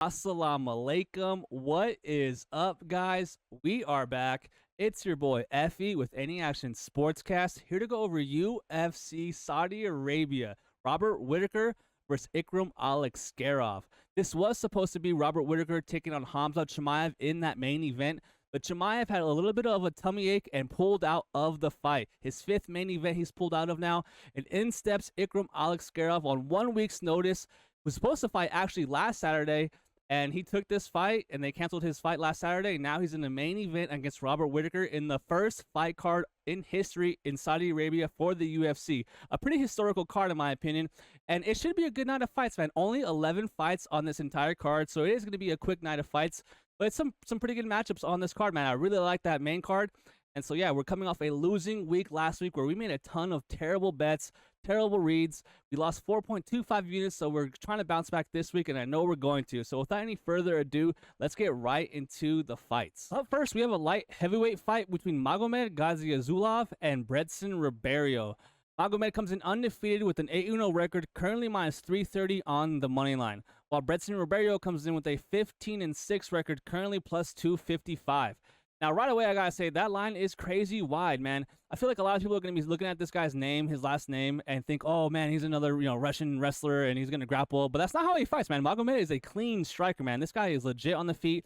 Assalamu alaikum. What is up, guys? We are back. It's your boy Effie with Any Action Sportscast, here to go over UFC Saudi Arabia. Robert Whittaker versus Ikram Aliskerov. This was supposed to be Robert Whittaker taking on Khamzat Chimaev in that main event, but Chimaev had a little bit of a tummy ache and pulled out of the fight. His fifth main event he's pulled out of now, and in steps Ikram Aliskerov on 1 week's notice. Was supposed to fight actually last Saturday, and he took this fight, and they canceled his fight last Saturday. And now he's in the main event against Robert Whittaker in the first fight card in history in Saudi Arabia for the UFC. A pretty historical card, in my opinion. And it should be a good night of fights, man. Only 11 fights on this entire card, so it is going to be a quick night of fights. But it's some pretty good matchups on this card, man. I really like that main card. And so, yeah, we're coming off a losing week last week where we made a ton of terrible bets, terrible reads. We lost 4.25 units, so we're trying to bounce back this week, and I know we're going to. So without any further ado, let's get right into the fights. Up first, we have a light heavyweight fight between Magomed, Gadzhiyasulov, and Brendson Ribeiro. Magomed comes in undefeated with an 8-0 record, currently minus 330 on the money line, while Brendson Ribeiro comes in with a 15-6 record, currently plus 255. Now, right away, I gotta say, that line is crazy wide, man. I feel like a lot of people are gonna be looking at this guy's name, his last name, and think, oh, man, he's another, Russian wrestler, and he's gonna grapple. But that's not how he fights, man. Magomed is a clean striker, man. This guy is legit on the feet.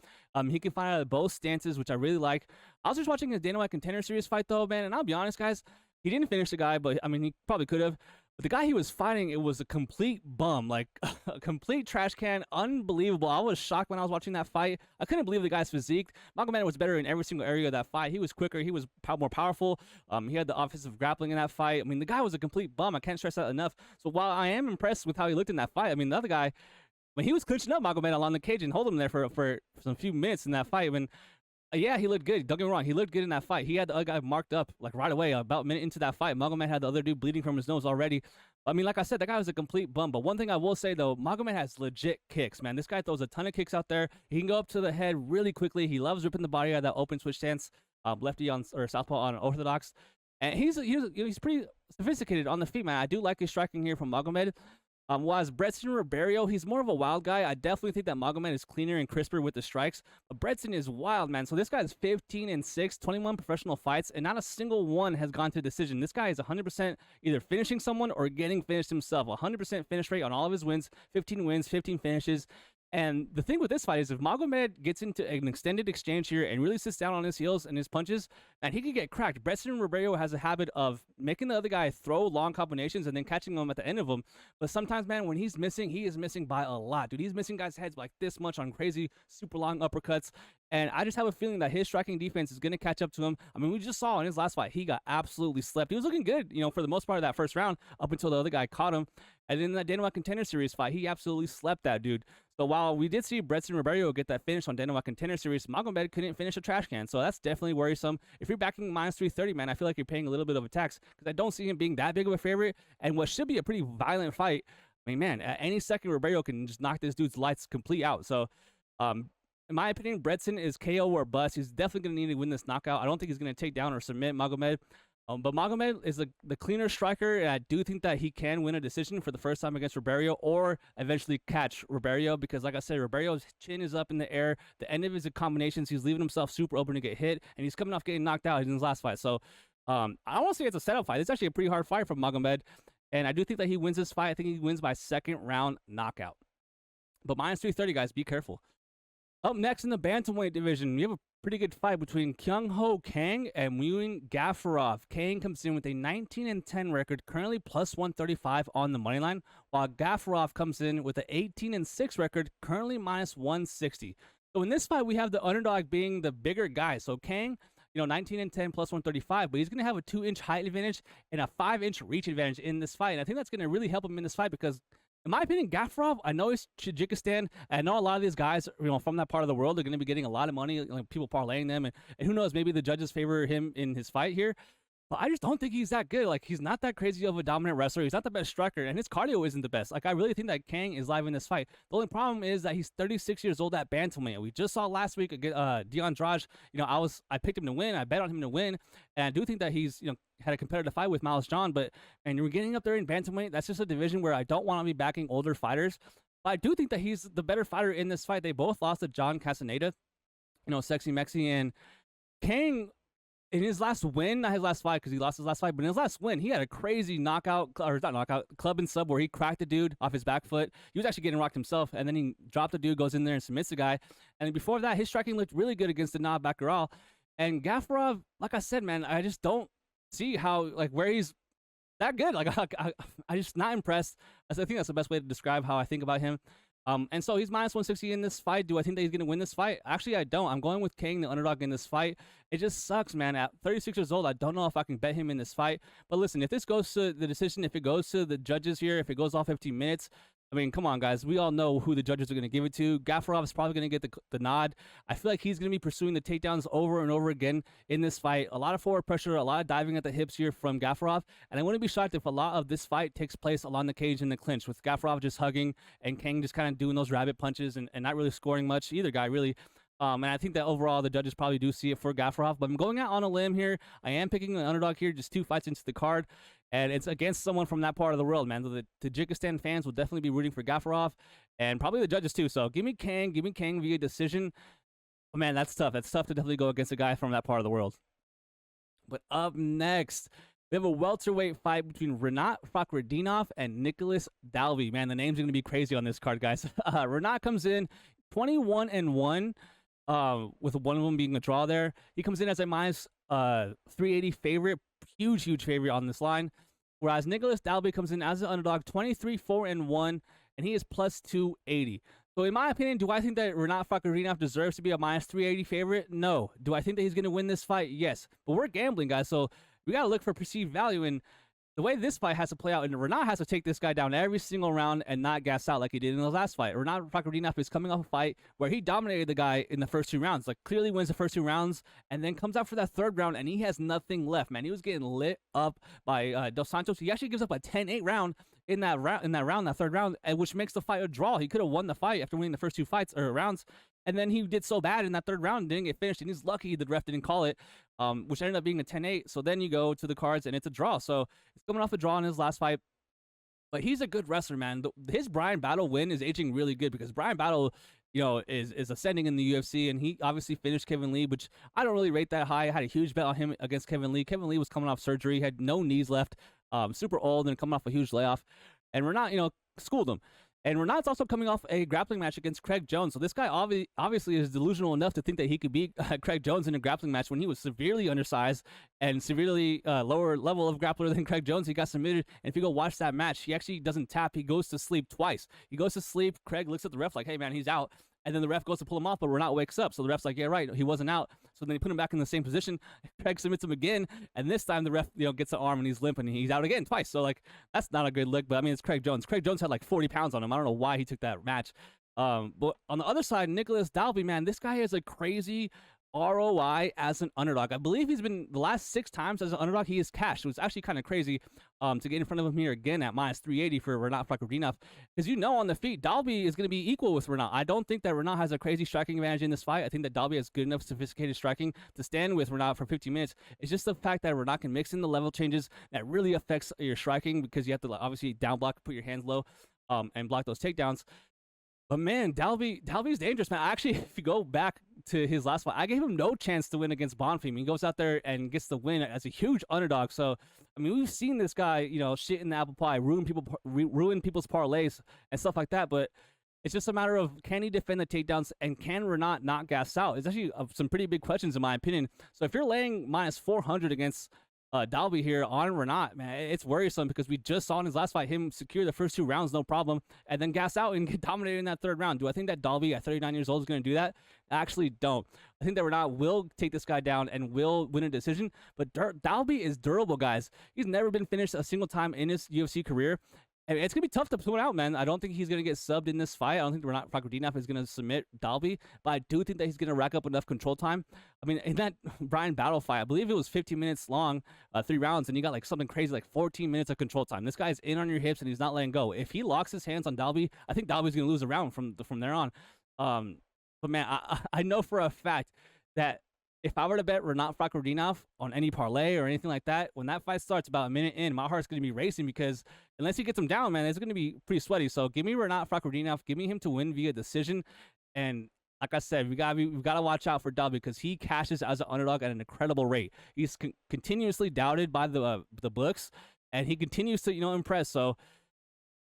He can fight out of both stances, which I really like. I was just watching his Dana White Contender Series fight, though, man, and I'll be honest, guys, he didn't finish the guy, but, I mean, he probably could have. But the guy he was fighting, it was a complete bum, like a complete trash can, unbelievable. I was shocked when I was watching that fight. I couldn't believe the guy's physique. Magomed was better in every single area of that fight. He was quicker. He was more powerful. He had the offensive grappling in that fight. I mean, the guy was a complete bum. I can't stress that enough. So while I am impressed with how he looked in that fight, I mean, the other guy, when he was clinching up Magomed along the cage and holding him there for some few minutes in that fight, when yeah, he looked good. Don't get me wrong. He looked good in that fight. He had the other guy marked up like right away, about a minute into that fight. Magomed had the other dude bleeding from his nose already. I mean, like I said, that guy was a complete bum. But one thing I will say, though, Magomed has legit kicks, man. This guy throws a ton of kicks out there. He can go up to the head really quickly. He loves ripping the body out of that open switch stance, lefty on or southpaw on orthodox. And he's pretty sophisticated on the feet, man. I do like his striking here from Magomed. Whereas Brendson Ribeiro, he's more of a wild guy. I definitely think that Magomed is cleaner and crisper with the strikes. But Brendson is wild, man. So this guy is 15-6, 21 professional fights, and not a single one has gone to decision. This guy is 100% either finishing someone or getting finished himself. 100% finish rate on all of his wins, 15 wins, 15 finishes. And the thing with this fight is if Magomed gets into an extended exchange here and really sits down on his heels and his punches, and he could get cracked. Brendson Ribeiro has a habit of making the other guy throw long combinations and then catching them at the end of them. But sometimes, man, when he's missing, he is missing by a lot, dude. He's missing guys' heads like this much on crazy, super long uppercuts. And I just have a feeling that his striking defense is going to catch up to him. I mean, we just saw in his last fight, he got absolutely slept. He was looking good, for the most part of that first round up until the other guy caught him. And then in that Dana White Contender Series fight, he absolutely slept that dude. So while we did see Brendson Ribeiro get that finish on Dana White Contender Series, Magomed couldn't finish a trash can. So that's definitely worrisome. If you're backing minus 330, man, I feel like you're paying a little bit of a tax because I don't see him being that big of a favorite. And what should be a pretty violent fight, I mean, man, at any second, Ribeiro can just knock this dude's lights complete out. So, in my opinion, Brendson is KO or bust. He's definitely going to need to win this knockout. I don't think he's going to take down or submit Magomed. But Magomed is the cleaner striker, and I do think that he can win a decision for the first time against Ribeiro or eventually catch Ribeiro because, like I said, Ribeiro's chin is up in the air. The end of his combinations, he's leaving himself super open to get hit, and he's coming off getting knocked out in his last fight. So I don't want to say it's a setup fight. It's actually a pretty hard fight for Magomed, and I do think that he wins this fight. I think he wins by second round knockout. But minus 330, guys, be careful. Up next in the bantamweight division, we have a pretty good fight between Kang and Muin Gafurov. Kang comes in with a 19-10 record, currently plus 135 on the money line, while Gafurov comes in with an 18-6 record, currently minus 160. So in this fight, we have the underdog being the bigger guy. So Kang, 19-10 plus 135, but he's going to have a 2-inch height advantage and a 5-inch reach advantage in this fight. And I think that's going to really help him in this fight because, in my opinion, Gafurov, I know he's Tajikistan. I know a lot of these guys, from that part of the world, are going to be getting a lot of money, people parlaying them. And who knows, maybe the judges favor him in his fight here. But I just don't think he's that good. Like, he's not that crazy of a dominant wrestler. He's not the best striker, and his cardio isn't the best. Like, I really think that Kang is live in this fight. The only problem is that he's 36 years old at bantamweight. We just saw last week against Andrade. I picked him to win. I bet on him to win, and I do think that he's had a competitive fight with Miles John. But and you're getting up there in bantamweight. That's just a division where I don't want to be backing older fighters. But I do think that he's the better fighter in this fight. They both lost to John Castaneda, Sexy Mexi, and Kang. In his last win, not his last fight because he lost his last fight, but in his last win, he had a crazy knockout, or not knockout, club and sub where he cracked the dude off his back foot. He was actually getting rocked himself, and then he dropped the dude, goes in there and submits the guy. And before that, his striking looked really good against the Naimov Baccaral. And Gafurov, like I said, man, I just don't see how, where he's that good. I just not impressed. I think that's the best way to describe how I think about him. And so he's minus 160 in this fight. Do I think that he's going to win this fight? Actually, I don't. I'm going with Kang, the underdog in this fight. It just sucks, man. At 36 years old, I don't know if I can bet him in this fight. But listen, if this goes to the decision, if it goes to the judges here, if it goes off 15 minutes, I mean, come on, guys. We all know who the judges are going to give it to. Gafurov is probably going to get the nod. I feel like he's going to be pursuing the takedowns over and over again in this fight. A lot of forward pressure, a lot of diving at the hips here from Gafurov. And I wouldn't be shocked if a lot of this fight takes place along the cage in the clinch, with Gafurov just hugging and Kang just kind of doing those rabbit punches and not really scoring much, either guy, really. And I think that overall the judges probably do see it for Gafurov. But I'm going out on a limb here. I am picking an underdog here, just 2 fights into the card. And it's against someone from that part of the world, man. The Tajikistan fans will definitely be rooting for Gafurov, and probably the judges too. So give me Kang via decision. But man, that's tough. That's tough to definitely go against a guy from that part of the world. But up next, we have a welterweight fight between Rinat Fakhretdinov and Nicolas Dalby. Man, the name's going to be crazy on this card, guys. Rinat comes in 21-1, with one of them being a draw there. He comes in as a minus 380 favorite, huge favorite on this line. Whereas Nicolas Dalby comes in as an underdog, 23-4-1, and he is plus 280. So in my opinion, do I think that Rinat Fakhretdinov deserves to be a minus 380 favorite? No. Do I think that he's going to win this fight? Yes. But we're gambling, guys, so we got to look for perceived value. And the way this fight has to play out, and Rinat has to take this guy down every single round and not gas out like he did in the last fight. Rinat Fakhretdinov is coming off a fight where he dominated the guy in the first 2 rounds, clearly wins the first 2 rounds, and then comes out for that 3rd round, and he has nothing left, man. He was getting lit up by Dos Santos. He actually gives up a 10-8 round in that 3rd round, which makes the fight a draw. He could have won the fight after winning the first 2 fights or rounds. And then he did so bad in that 3rd round, didn't get finished, and he's lucky the ref didn't call it, which ended up being a 10-8. So then you go to the cards, and it's a draw. So he's coming off a draw in his last fight. But he's a good wrestler, man. His Bryan Battle win is aging really good, because Bryan Battle, is ascending in the UFC, and he obviously finished Kelvin Lee, which I don't really rate that high. I had a huge bet on him against Kelvin Lee. Kelvin Lee was coming off surgery, had no knees left, super old, and coming off a huge layoff. And Rinat, schooled him. And Renat's also coming off a grappling match against Craig Jones. So this guy obviously is delusional enough to think that he could beat Craig Jones in a grappling match when he was severely undersized and severely lower level of grappler than Craig Jones. He got submitted. And if you go watch that match, he actually doesn't tap. He goes to sleep twice. He goes to sleep. Craig looks at the ref like, hey, man, he's out. And then the ref goes to pull him off, but Rinat wakes up. So the ref's like, yeah, right, he wasn't out. So then they put him back in the same position. Craig submits him again, and this time the ref, gets an arm and he's limping and he's out again twice. So that's not a good look. But I mean, it's Craig Jones. Craig Jones had 40 pounds on him. I don't know why he took that match. But on the other side, Nicolas Dalby, man, this guy has a crazy ROI as an underdog. I believe he's been the last 6 times as an underdog he has cashed. It was actually kind of crazy to get in front of him here again at minus 380 for Rinat Fakhretdinov, because on the feet Dalby is going to be equal with Rinat. I don't think that Rinat has a crazy striking advantage in this fight. I think that Dalby has good enough sophisticated striking to stand with Rinat for 15 minutes. It's just the fact that Rinat can mix in the level changes that really affects your striking, because you have to obviously down block, put your hands low, and block those takedowns. But man, Dalby's dangerous, man. Actually, if you go back to his last fight, I gave him no chance to win against Bonfim. He goes out there and gets the win as a huge underdog. So, I mean, we've seen this guy, shit in the apple pie, ruin people's parlays and stuff like that. But it's just a matter of, can he defend the takedowns, and can Rinat not gas out? It's actually some pretty big questions in my opinion. So if you're laying minus 400 against Dalby here on Rinat, man, it's worrisome, because we just saw in his last fight him secure the first 2 rounds, no problem, and then gas out and get dominated in that 3rd round. Do I think that Dalby at 39 years old is going to do that? I actually don't. I think that Rinat will take this guy down and will win a decision, but Dalby is durable, guys. He's never been finished a single time in his UFC career. And it's going to be tough to pull it out, man. I don't think he's going to get subbed in this fight. I don't think Rinat Fakhretdinov is going to submit Dalby, but I do think that he's going to rack up enough control time. I mean, in that Bryan Battle fight, I believe it was 15 minutes long, 3 rounds, and you got something crazy 14 minutes of control time. This guy's in on your hips, and he's not letting go. If he locks his hands on Dalby, I think Dalby's going to lose a round from there on. But man, I know for a fact that if I were to bet Rinat Fakhretdinov on any parlay or anything like that, when that fight starts about a minute in, my heart's going to be racing because unless he gets him down, man, it's going to be pretty sweaty. So give me Rinat Fakhretdinov. Give me him to win via decision. And like I said, we've got to watch out for Dalby because he cashes as an underdog at an incredible rate. He's continuously doubted by the books, and he continues to impress. So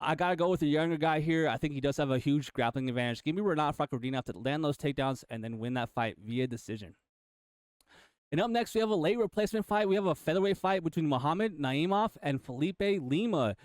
I gotta go with the younger guy here. I think he does have a huge grappling advantage. Give me Rinat Fakhretdinov to land those takedowns and then win that fight via decision. And up next, we have a late replacement fight. We have a featherweight fight between Magomed, Naimov, and Felipe, Lima.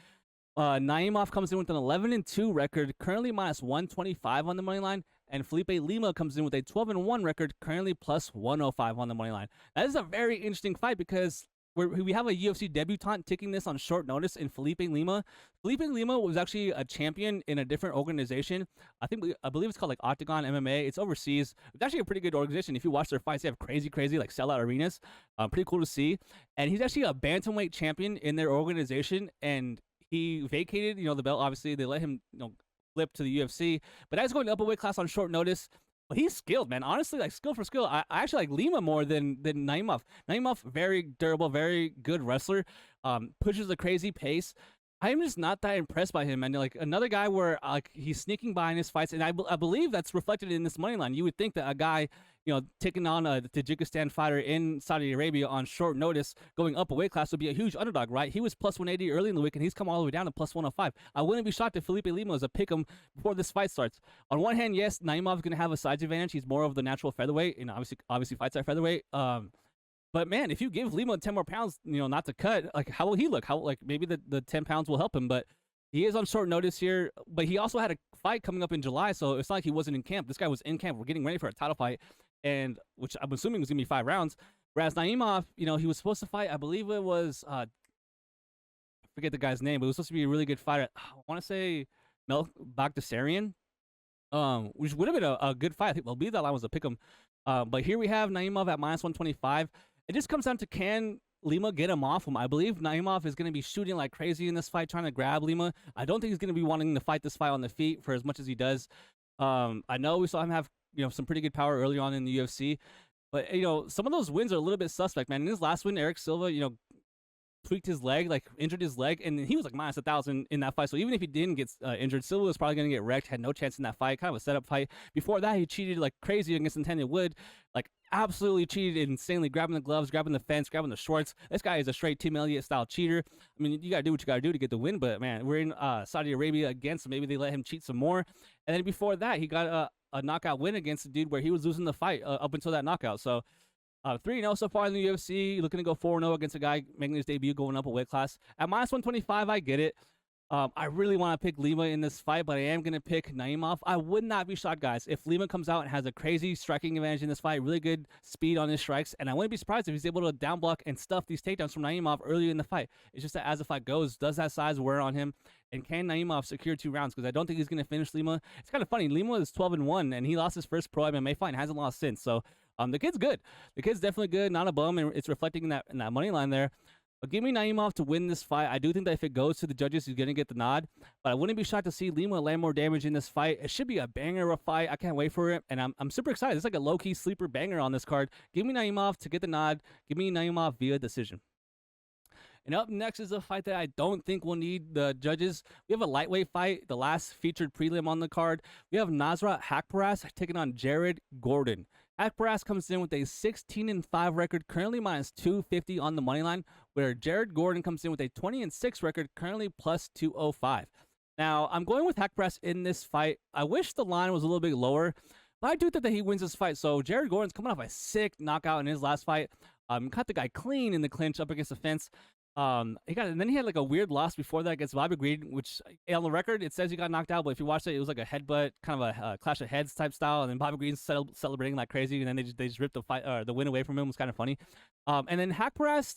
Naimov comes in with an 11-2 record, currently minus 125 on the money line, and Felipe Lima comes in with a 12-1 record, currently plus 105 on the money line. That is a very interesting fight because we have a UFC debutant taking this on short notice in Felipe Lima. Felipe Lima was actually a champion in a different organization. I believe it's called like Octagon MMA. It's overseas. It's actually a pretty good organization. If you watch their fights, they have crazy like sellout arenas. Pretty cool to see. And he's actually a bantamweight champion in their organization. And he vacated, the belt. Obviously, they let him, flip to the UFC. But as going up a weight class on short notice. But he's skilled, man. Honestly, like skill for skill, I actually like Lima more than Naimov. Naimov, very durable, very good wrestler. Pushes a crazy pace. I am just not that impressed by him, man. Like another guy where like he's sneaking by in his fights, and I believe that's reflected in this money line. You would think that a guy, taking on a Tajikistan fighter in Saudi Arabia on short notice, going up a weight class would be a huge underdog, right? He was plus 180 early in the week, and he's come all the way down to plus 105. I wouldn't be shocked if Felipe Lima is a pick him before this fight starts. On one hand, yes, Naimov is going to have a size advantage. He's more of the natural featherweight, and obviously fights at featherweight. But man, if you give Lima 10 more pounds, not to cut, like how will he look? How like maybe the 10 pounds will help him, but he is on short notice here. But he also had a fight coming up in July, so it's not like he wasn't in camp. This guy was in camp. We're getting ready for a title fight, and which I'm assuming was gonna be 5 rounds. Whereas Naimov, he was supposed to fight. I believe it was I forget the guy's name, but it was supposed to be a really good fight. I want to say Mel Bagdasarian, which would have been a good fight. I think believe that line was a pick 'em. But here we have Naimov at minus 125. It just comes down to can Lima get him off him. I believe Naimov is going to be shooting like crazy in this fight, trying to grab Lima. I don't think he's going to be wanting to fight this fight on the feet for as much as he does. I know we saw him have some pretty good power early on in the UFC, but some of those wins are a little bit suspect, man. In his last win, Eric Silva, tweaked his leg, like injured his leg, and he was like minus 1,000 in that fight. So even if he didn't get injured, Silva was probably going to get wrecked, had no chance in that fight, kind of a setup fight. Before that, he cheated like crazy against Intended Wood, like absolutely cheated insanely, grabbing the gloves, grabbing the fence, grabbing the shorts. This guy is a straight Team Elliott style cheater. I mean, you got to do what you got to do to get the win, but man, we're in Saudi Arabia again, so maybe they let him cheat some more. And then before that, he got a knockout win against a dude where he was losing the fight up until that knockout. So 3-0 so far in the UFC, looking to go 4-0 against a guy making his debut going up a weight class. At minus 125, I get it. I really want to pick Lima in this fight, but I am going to pick Naimov. I would not be shocked, guys, if Lima comes out and has a crazy striking advantage in this fight, really good speed on his strikes, and I wouldn't be surprised if he's able to down block and stuff these takedowns from Naimov early in the fight. It's just that as the fight goes, does that size wear on him, and can Naimov secure 2 rounds? Because I don't think he's going to finish Lima. It's kind of funny. Lima is 12-1, and he lost his first pro MMA fight and hasn't lost since, so the kid's good. The kid's definitely good, not a bum, and it's reflecting in that money line there. But give me Naimov to win this fight. I do think that if it goes to the judges, he's going to get the nod. But I wouldn't be shocked to see Lima land more damage in this fight. It should be a banger of a fight. I can't wait for it. And I'm super excited. It's like a low-key sleeper banger on this card. Give me Naimov to get the nod. Give me Naimov via decision. And up next is a fight that I don't think will need the judges. We have a lightweight fight, the last featured prelim on the card. We have Nasrat Haqprast taking on Jared Gordon. Haqprast comes in with a 16-5 record, currently minus 250 on the money line, where Jared Gordon comes in with a 20-6 record, currently plus 205. Now, I'm going with Haqprast in this fight. I wish the line was a little bit lower, but I do think that he wins this fight. So Jared Gordon's coming off a sick knockout in his last fight. Cut the guy clean in the clinch up against the fence. And then he had like a weird loss before that against Bobby Green, which on the record it says he got knocked out, but if you watch it, it was like a headbutt, kind of a clash of heads type style, and then Bobby Green's celebrating like crazy, and then they just ripped the win away from him. It was kind of funny. And then Haqprast,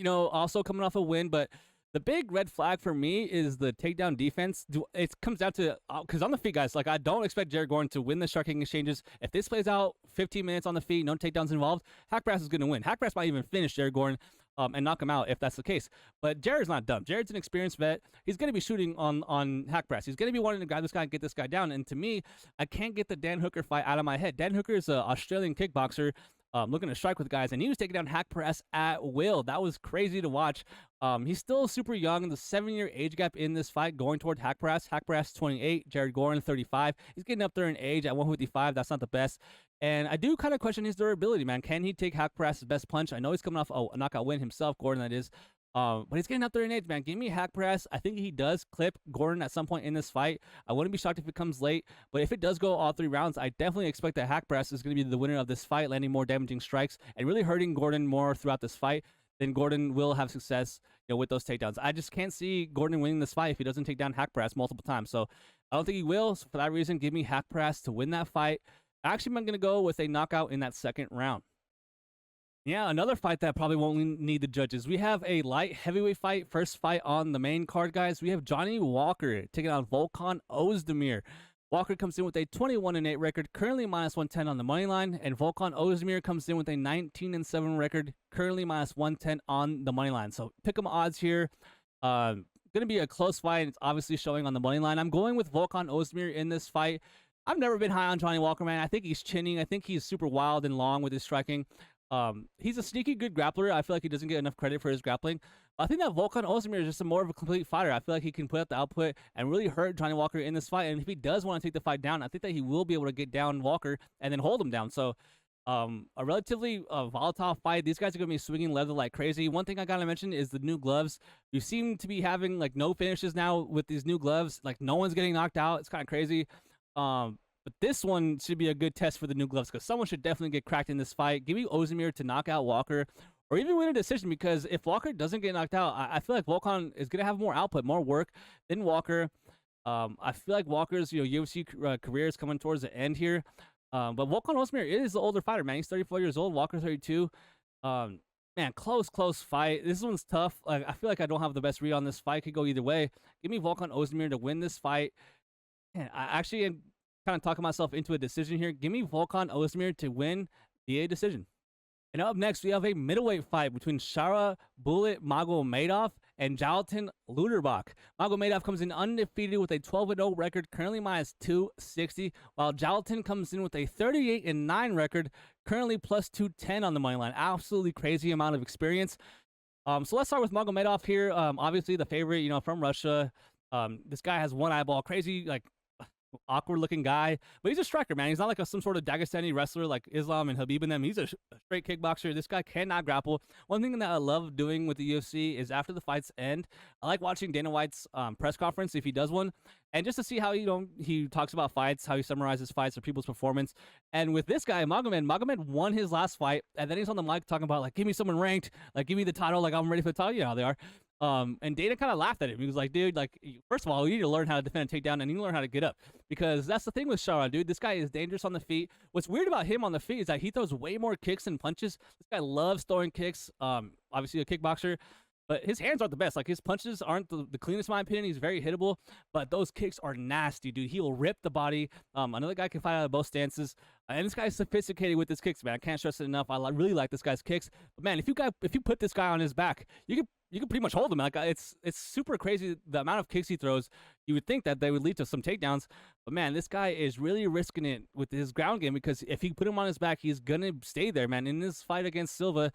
also coming off a win, but the big red flag for me is the takedown defense. It comes down to, because on the feet, guys, like I don't expect Jared Gordon to win the striking exchanges. If this plays out 15 minutes on the feet, no takedowns involved, Haqprast is going to win. Haqprast might even finish Jared Gordon and knock him out if that's the case. But Jared's not dumb. Jared's an experienced vet. He's going to be shooting on Haqprast. He's going to be wanting to grab this guy and get this guy down. And to me, I can't get the Dan Hooker fight out of my head. Dan Hooker is an Australian kickboxer. looking to strike with guys, and he was taking down Haqprast at will. That was crazy to watch. He's still super young. The 7-year age gap in this fight going toward Haqprast. Haqprast 28, Jared Gordon 35. He's getting up there in age at 155. That's not the best. And I do kind of question his durability, man. Can he take Haqprast's best punch? I know he's coming off a knockout win himself, Gordon, that is. But he's getting up there in age, man. Give me Haqprast. I think he does clip Gordon at some point in this fight. I wouldn't be shocked if it comes late. But if it does go all 3 rounds, I definitely expect that Haqprast is going to be the winner of this fight, landing more damaging strikes and really hurting Gordon more throughout this fight. Then Gordon will have success, with those takedowns. I just can't see Gordon winning this fight if he doesn't take down Haqprast multiple times. So I don't think he will. So for that reason, give me Haqprast to win that fight. Actually, I'm going to go with a knockout in that 2nd round. Yeah, another fight that probably won't need the judges. We have a light heavyweight fight, first fight on the main card, guys. We have Johnny Walker taking on Volkan Oezdemir. Walker comes in with a 21-8 record, currently -110 on the money line, and Volkan Oezdemir comes in with a 19-7 record, currently -110 on the money line. So pick 'em odds here. Going to be a close fight. It's obviously showing on the money line. I'm going with Volkan Oezdemir in this fight. I've never been high on Johnny Walker, man. I think he's chinning. I think he's super wild and long with his striking. He's a sneaky good grappler. I feel like he doesn't get enough credit for his grappling. I think that Volkan Oezdemir is just more of a complete fighter. I feel like he can put out the output and really hurt Johnny Walker in this fight. And if he does want to take the fight down, I think that he will be able to get down Walker and then hold him down. So, a relatively volatile fight. These guys are going to be swinging leather like crazy. One thing I got to mention is the new gloves. You seem to be having like no finishes now with these new gloves. Like no one's getting knocked out. It's kind of crazy. But this one should be a good test for the new gloves because someone should definitely get cracked in this fight. Give me Oezdemir to knock out Walker or even win a decision because if Walker doesn't get knocked out, I feel like Volkan is going to have more output, more work than Walker. I feel like Walker's UFC career is coming towards the end here. But Volkan Oezdemir is the older fighter, man. He's 34 years old. Walker 32. Man, close fight. This one's tough. I feel like I don't have the best read on this fight. Could go either way. Give me Volkan Oezdemir to win this fight. Man, I actually am kind of talking myself into a decision here. Give me Volkan Oezdemir to win via decision. And up next, we have a middleweight fight between Shara Bullet Magomedov and Jailton Lutterbach. Magomedov comes in undefeated with a 12-0 record, currently -260, while Jailton comes in with a 38-9 record, currently +210 on the money line. Absolutely crazy amount of experience. So let's start with Magomedov here. Obviously the favorite, from Russia. This guy has one eyeball, crazy, awkward looking guy, but he's a striker, man. He's not like some sort of Dagestani wrestler like Islam and Habib and them. He's a straight kickboxer. This guy cannot grapple. One thing that I love doing with the UFC is after the fights end, I like watching Dana White's press conference if he does one, and just to see how he talks about fights, how he summarizes fights or people's performance. And with this guy, Magomed won his last fight, and then he's on the mic talking about give me someone ranked, give me the title, I'm ready for the title. You know how they are. And Dana kind of laughed at him. He was like, dude, first of all, you need to learn how to defend a takedown and you need to learn how to get up. Because that's the thing with Shara, dude. This guy is dangerous on the feet. What's weird about him on the feet is that he throws way more kicks than punches. This guy loves throwing kicks. Obviously a kickboxer. But his hands aren't the best. His punches aren't the cleanest, in my opinion. He's very hittable. But those kicks are nasty, dude. He will rip the body. Another guy can fight out of both stances. And this guy's sophisticated with his kicks, man. I can't stress it enough. I really like this guy's kicks. But, man, if you put this guy on his back, you can pretty much hold him. It's super crazy the amount of kicks he throws. You would think that they would lead to some takedowns. But, man, this guy is really risking it with his ground game because if you put him on his back, he's going to stay there, man. In this fight against Silva,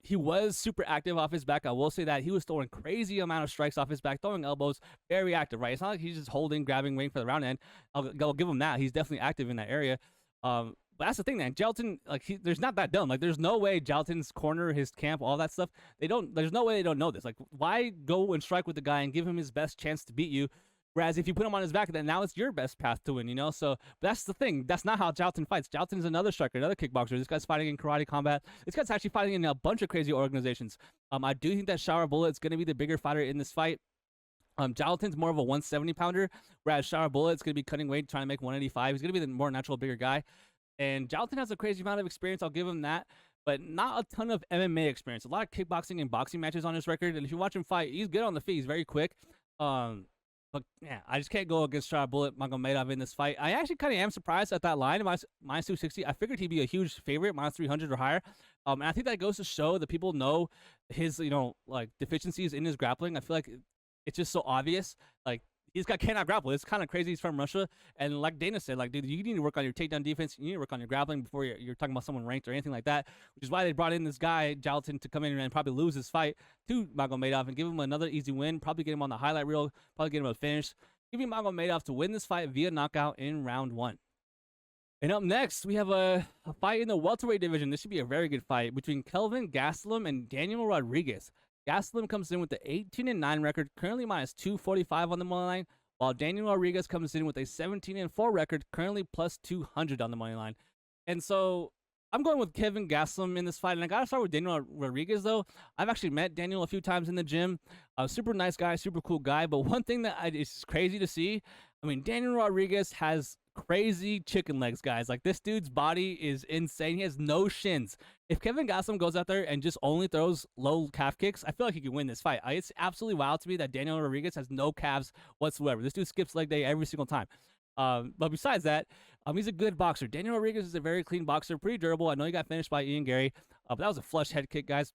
he was super active off his back. I will say that he was throwing crazy amount of strikes off his back, throwing elbows, very active, right? It's not like he's just holding, grabbing, waiting for the round end. I'll give him that. He's definitely active in that area. But that's the thing, man. Jailton, there's not that dumb. There's no way Jailton's corner, his camp, all that stuff. There's no way they don't know this. Why go and strike with the guy and give him his best chance to beat you? Whereas if you put him on his back, then now it's your best path to win, So that's the thing. That's not how Jailton fights. Jailton's another striker, another kickboxer. This guy's fighting in karate combat. This guy's actually fighting in a bunch of crazy organizations. I do think that Shara Bullet's going to be the bigger fighter in this fight. Jailton's more of a 170-pounder, whereas Shara Bullet's going to be cutting weight, trying to make 185. He's going to be the more natural, bigger guy. And Jailton has a crazy amount of experience. I'll give him that. But not a ton of MMA experience. A lot of kickboxing and boxing matches on his record. And if you watch him fight, he's good on the feet. He's very quick. But yeah, I just can't go against Shara Bullet Magomedov in this fight. I actually kind of am surprised at that line, -260. I figured he'd be a huge favorite, -300 or higher. And I think that goes to show that people know his, deficiencies in his grappling. I feel like it's just so obvious. He's got cannot grapple. It's kind of crazy. He's from Russia, and like Dana said, like dude, you need to work on your takedown defense. You need to work on your grappling before you're talking about someone ranked or anything like that. Which is why they brought in this guy Jailton to come in and probably lose his fight to Magomedov and give him another easy win. Probably get him on the highlight reel. Probably get him a finish. Giving Magomedov to win this fight via knockout in round 1. And up next, we have a fight in the welterweight division. This should be a very good fight between Kelvin Gastelum and Daniel Rodriguez. Gastelum comes in with the 18-9 record, currently minus 245 on the money line, while Daniel Rodriguez comes in with a 17-4 record, currently plus 200 on the money line. And so I'm going with Kelvin Gastelum in this fight, and I gotta start with Daniel Rodriguez though. I've actually met Daniel a few times in the gym. A super nice guy, super cool guy. But one thing that is crazy to see, I mean, Daniel Rodriguez has crazy chicken legs, guys. Like, this dude's body is insane. He has no shins. If Kelvin Gastelum goes out there and just only throws low calf kicks, I feel like he can win this fight. It's absolutely wild to me that Daniel Rodriguez has no calves whatsoever. This dude skips leg day every single time. But besides that, he's a good boxer. Daniel Rodriguez is a very clean boxer, pretty durable. I know he got finished by Ian Gary, but that was a flush head kick, guys.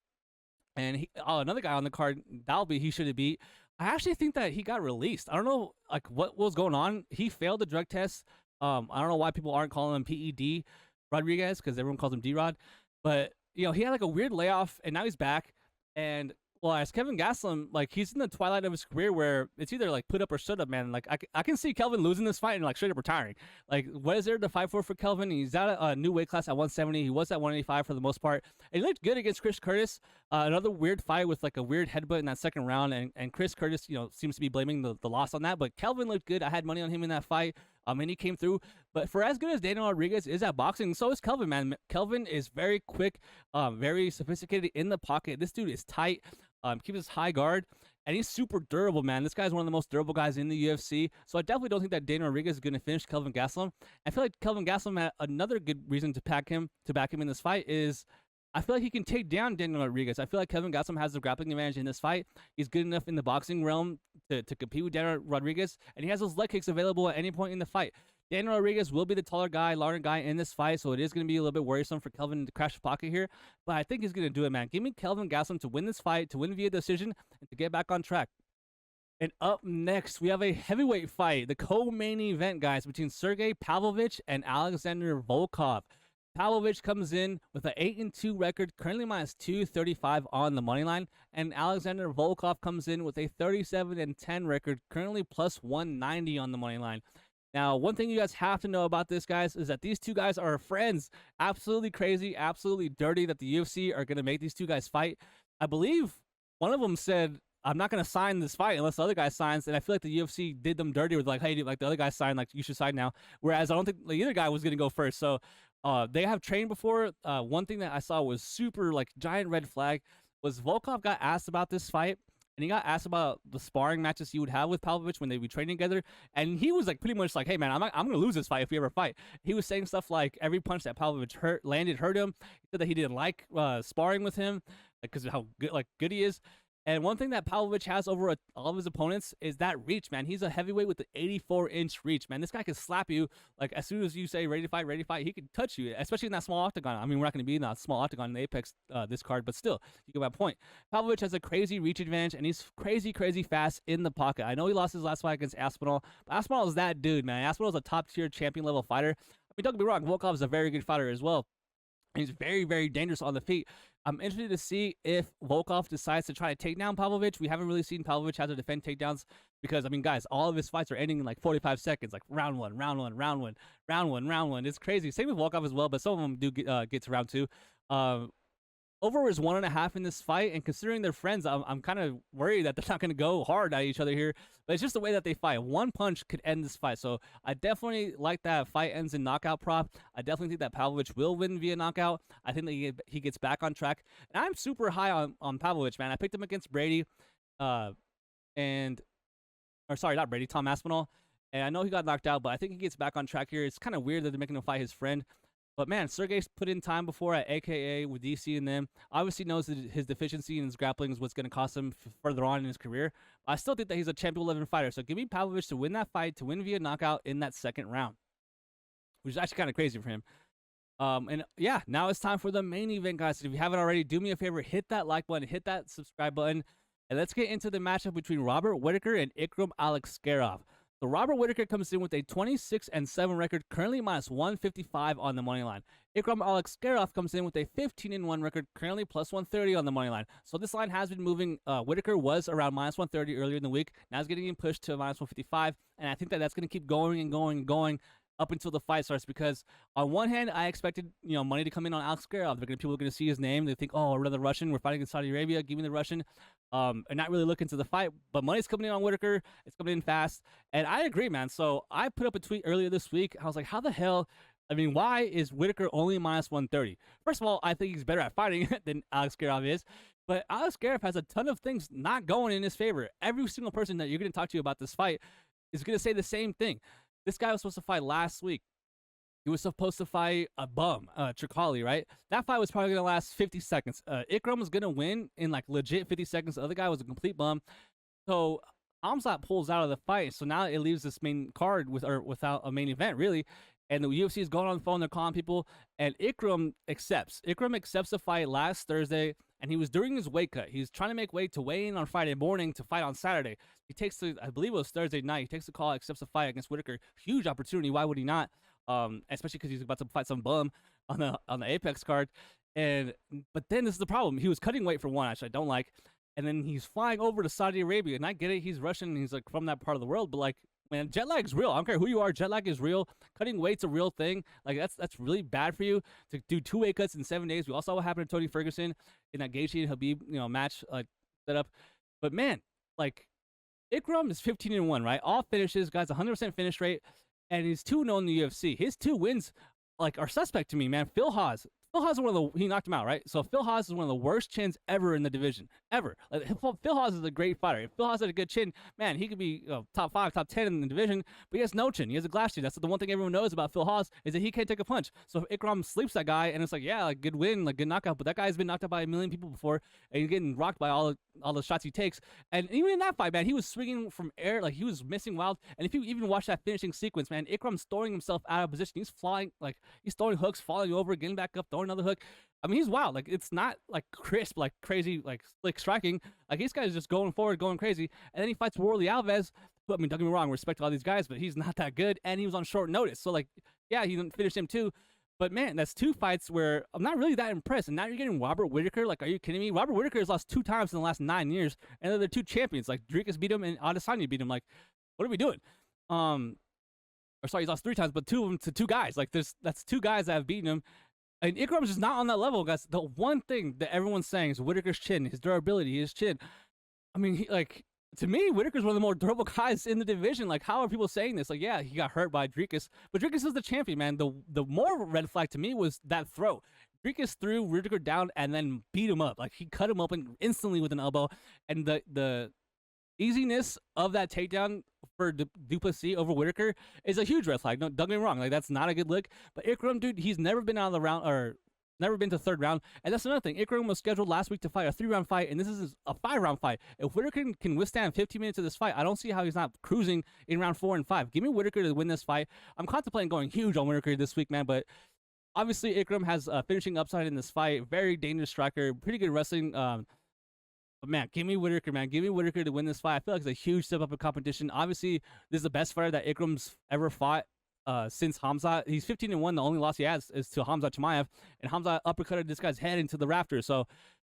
And another guy on the card, Dalby, he should have beat. I actually think that he got released. I don't know like what was going on. He failed the drug test. I don't know why people aren't calling him PED Rodriguez, because everyone calls him D-Rod. But, you know, he had like a weird layoff, and now he's back. And, well, as Kelvin Gastelum, like, he's in the twilight of his career where it's either like put up or shut up, man. Like, I can see Kelvin losing this fight and like straight up retiring. Like, what is there to fight for Kelvin? He's at a new weight class at 170. He was at 185 for the most part. And he looked good against Chris Curtis. Another weird fight with like a weird headbutt in that second round. And Chris Curtis, you know, seems to be blaming the loss on that. But Kelvin looked good. I had money on him in that fight. And he came through. But for as good as Daniel Rodriguez is at boxing, so is Kelvin, man. Kelvin is very quick, very sophisticated in the pocket. This dude is tight, keeps his high guard, and he's super durable, man. This guy's one of the most durable guys in the UFC. So I definitely don't think that Daniel Rodriguez is going to finish Kelvin Gastelum. I feel like Kelvin Gastelum had another good reason to back him in this fight is I feel like he can take down Daniel Rodriguez. I feel like Kelvin Gastelum has the grappling advantage in this fight. He's good enough in the boxing realm to compete with Daniel Rodriguez, and he has those leg kicks available at any point in the fight. Daniel Rodriguez will be the taller guy, larger guy in this fight, so it is going to be a little bit worrisome for Kelvin to crash the pocket here. But I think he's going to do it, man. Give me Kelvin Gastelum to win this fight, to win via decision, and to get back on track. And up next, we have a heavyweight fight, the co-main event, guys, between Sergei Pavlovich and Alexander Volkov. Pavlovich comes in with an 8-2 record, currently minus 235 on the money line, and Alexander Volkov comes in with a 37-10 record, currently plus 190 on the money line. Now, one thing you guys have to know about this, guys, is that these two guys are friends. Absolutely crazy, absolutely dirty that the UFC are going to make these two guys fight. I believe one of them said, I'm not going to sign this fight unless the other guy signs, and I feel like the UFC did them dirty with like, hey, like the other guy signed, like you should sign now. Whereas I don't think the other guy was going to go first. So they have trained before. One thing that I saw was super like giant red flag was Volkov got asked about this fight. And he got asked about the sparring matches he would have with Pavlovich when they would be training together. And he was like pretty much like, hey, man, I'm going to lose this fight if we ever fight. He was saying stuff like every punch that Pavlovich hurt him. He said that he didn't like sparring with him because of how good he is. And one thing that Pavlovich has over all of his opponents is that reach, man. He's a heavyweight with an 84-inch reach, man. This guy can slap you, like, as soon as you say ready to fight, he can touch you, especially in that small octagon. I mean, we're not going to be in that small octagon in the Apex this card, but still, you get my point. Pavlovich has a crazy reach advantage, and he's crazy, crazy fast in the pocket. I know he lost his last fight against Aspinall, but Aspinall is that dude, man. Aspinall is a top-tier champion-level fighter. I mean, don't get me wrong, Volkov is a very good fighter as well. He's very, very dangerous on the feet. I'm interested to see if Volkov decides to try to take down Pavlovich. We haven't really seen Pavlovich have to defend takedowns because, I mean, guys, all of his fights are ending in like 45 seconds, like round one. It's crazy. Same with Volkov as well, but some of them do get to round two. Over is 1.5 in this fight, and considering they're friends, I'm kind of worried that they're not going to go hard at each other here. But it's just the way that they fight. One punch could end this fight. So I definitely like that fight ends in knockout prop. I definitely think that Pavlovich will win via knockout. I think that he gets back on track. And I'm super high on Pavlovich, man. I picked him against Brady, Tom Aspinall. And I know he got knocked out, but I think he gets back on track here. It's kind of weird that they're making him fight his friend. But, man, Sergei's put in time before at AKA with DC and them. Obviously knows that his deficiency in his grappling is what's going to cost him further on in his career. I still think that he's a champion level fighter. So give me Pavlovich to win that fight, to win via knockout in that second round, which is actually kind of crazy for him. And, yeah, now it's time for the main event, guys. If you haven't already, do me a favor. Hit that like button. Hit that subscribe button. And let's get into the matchup between Robert Whittaker and Ikram Aliskerov. So Robert Whittaker comes in with a 26-7 record, currently minus 155 on the money line. Ikram Aliskerov comes in with a 15-1 record, currently plus 130 on the money line. So this line has been moving. Whittaker was around minus 130 earlier in the week. Now it's getting pushed to minus 155, and I think that that's going to keep going and going and going up until the fight starts, because on one hand, I expected money to come in on Aliskerov. People are going to see his name. They think, oh, another Russian. We're fighting in Saudi Arabia. Give me the Russian. And not really looking to the fight. But money's coming in on Whittaker. It's coming in fast. And I agree, man. So I put up a tweet earlier this week. I was like, how the hell? I mean, why is Whittaker only minus 130? First of all, I think he's better at fighting than Aliskerov is. But Aliskerov has a ton of things not going in his favor. Every single person that you're going to talk to about this fight is going to say the same thing. This guy was supposed to fight last week. He was supposed to fight a bum, Tricali, right? That fight was probably going to last 50 seconds. Ikram was going to win in like legit 50 seconds. The other guy was a complete bum. So Hamzat pulls out of the fight. So now it leaves this main card without a main event, really. And the UFC is going on the phone. They're calling people. And Ikram accepts. Ikram accepts the fight last Thursday. And he was during his weight cut. He's trying to make weight to weigh in on Friday morning to fight on Saturday. He takes I believe it was Thursday night. He takes the call, accepts the fight against Whittaker. Huge opportunity. Why would he not? Especially because he's about to fight some bum on the Apex card. But then this is the problem. He was cutting weight for one, actually I don't like. And then he's flying over to Saudi Arabia. And I get it. He's Russian. And he's like from that part of the world. But like, man, jet lag is real. I don't care who you are. Jet lag is real. Cutting weight's a real thing. Like that's really bad for you to do 2 weight cuts in 7 days. We all saw what happened to Tony Ferguson in that Gaethje and Habib, match setup. But man, like Ikram is 15-1, right? All finishes, guys, 100% finish rate, and he's 2-0 in the UFC. His 2 wins are suspect to me, man. Phil Haas is one of he knocked him out, right? So Phil Haas is one of the worst chins ever in the division, ever. Like, Phil Haas is a great fighter. If Phil Haas had a good chin, man, he could be top 5, top 10 in the division, but he has no chin. He has a glass chin. That's the one thing everyone knows about Phil Haas, is that he can't take a punch. So if Ikram sleeps that guy, and it's like, yeah, like good win, like good knockout, but that guy's been knocked out by a million people before, and he's getting rocked by all the shots he takes. And even in that fight, man, he was swinging from air, like he was missing wild. And if you even watch that finishing sequence, man, Ikram's throwing himself out of position. He's flying, like he's throwing hooks, falling over, getting back up, throwing another hook. I mean, he's wild. Like, it's not, like, crisp, like, crazy, like, slick striking. Like, this guy's just going forward, going crazy. And then he fights Warley Alves. I mean, don't get me wrong, respect all these guys, but he's not that good. And he was on short notice. So, like, yeah, he didn't finish him, too. But, man, that's 2 fights where I'm not really that impressed. And now you're getting Robert Whittaker. Like, are you kidding me? Robert Whittaker has lost 2 times in the last 9 years. And they're 2 champions. Like, Dricus beat him and Adesanya beat him. Like, what are we doing? Or, sorry, he's lost 3 times, but 2 of them to 2 guys. Like, that's 2 guys that have beaten him. And Ikram's just not on that level, guys. The one thing that everyone's saying is Whittaker's chin, his durability, his chin. I mean, to me, Whittaker's one of the more durable guys in the division. Like, how are people saying this? Like, yeah, he got hurt by Dricus, but Dricus is the champion, man. The more red flag to me was that throw. Dricus threw Whittaker down and then beat him up. Like, he cut him open instantly with an elbow. And the easiness of that takedown for Duplessis over Whittaker is a huge red flag. No, don't get me wrong. Like, that's not a good look. But Ikram, dude, he's never been out of the round, or never been to 3rd round. And that's another thing. Ikram was scheduled last week to fight a 3-round fight, and this is a 5-round fight. If Whittaker can withstand 15 minutes of this fight, I don't see how he's not cruising in round 4 and 5. Give me Whittaker to win this fight. I'm contemplating going huge on Whittaker this week, man, but obviously Ikram has finishing upside in this fight. Very dangerous striker, pretty good wrestling. But man, give me Whittaker, man. Give me Whittaker to win this fight. I feel like it's a huge step up in competition. Obviously, this is the best fighter that Ikram's ever fought since Hamzat. He's 15-1. The only loss he has is to Hamzat Chimaev. And Hamzat uppercutted this guy's head into the rafters. So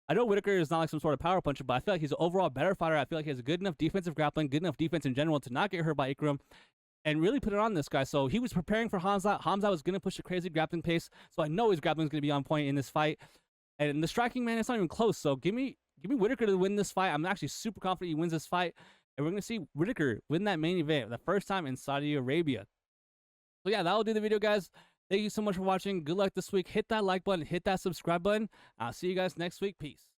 I know Whittaker is not like some sort of power puncher, but I feel like he's an overall better fighter. I feel like he has a good enough defensive grappling, good enough defense in general to not get hurt by Ikram and really put it on this guy. So he was preparing for Hamzat. Hamzat was going to push a crazy grappling pace. So I know his grappling is going to be on point in this fight. And the striking, man, it's not even close. So give me Whittaker to win this fight. I'm actually super confident he wins this fight. And we're going to see Whittaker win that main event the first time in Saudi Arabia. So yeah, that'll do the video, guys. Thank you so much for watching. Good luck this week. Hit that like button. Hit that subscribe button. I'll see you guys next week. Peace.